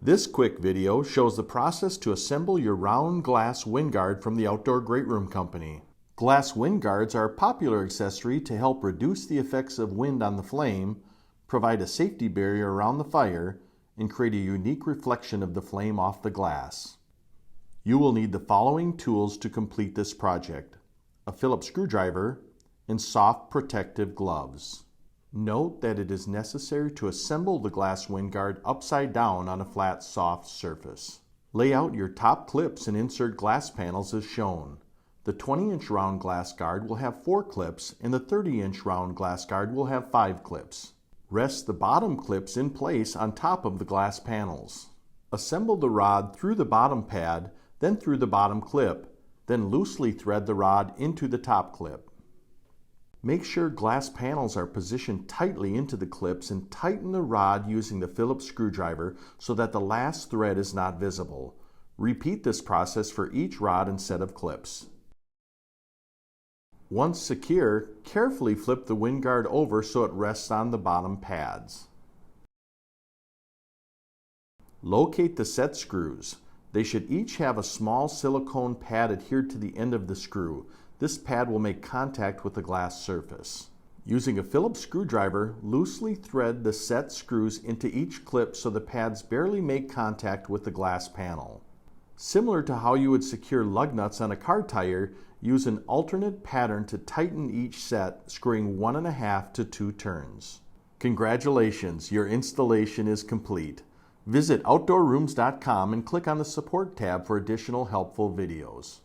This quick video shows the process to assemble your round glass wind guard from the Outdoor GreatRoom Company. Glass wind guards are a popular accessory to help reduce the effects of wind on the flame, provide a safety barrier around the fire, and create a unique reflection of the flame off the glass. You will need the following tools to complete this project: a Phillips screwdriver and soft protective gloves. Note that it is necessary to assemble the glass wind guard upside down on a flat, soft surface. Lay out your top clips and insert glass panels as shown. The 20-inch round glass guard will have 4 clips and the 30-inch round glass guard will have 5 clips. Rest the bottom clips in place on top of the glass panels. Assemble the rod through the bottom pad, then through the bottom clip, then loosely thread the rod into the top clip. Make sure glass panels are positioned tightly into the clips and tighten the rod using the Phillips screwdriver so that the last thread is not visible. Repeat this process for each rod and set of clips. Once secure, carefully flip the wind guard over so it rests on the bottom pads. Locate the set screws. They should each have a small silicone pad adhered to the end of the screw. This pad will make contact with the glass surface. Using a Phillips screwdriver, loosely thread the set screws into each clip so the pads barely make contact with the glass panel. Similar to how you would secure lug nuts on a car tire, use an alternate pattern to tighten each set, screwing 1.5 to 2 turns. Congratulations, your installation is complete. Visit outdoorrooms.com and click on the Support tab for additional helpful videos.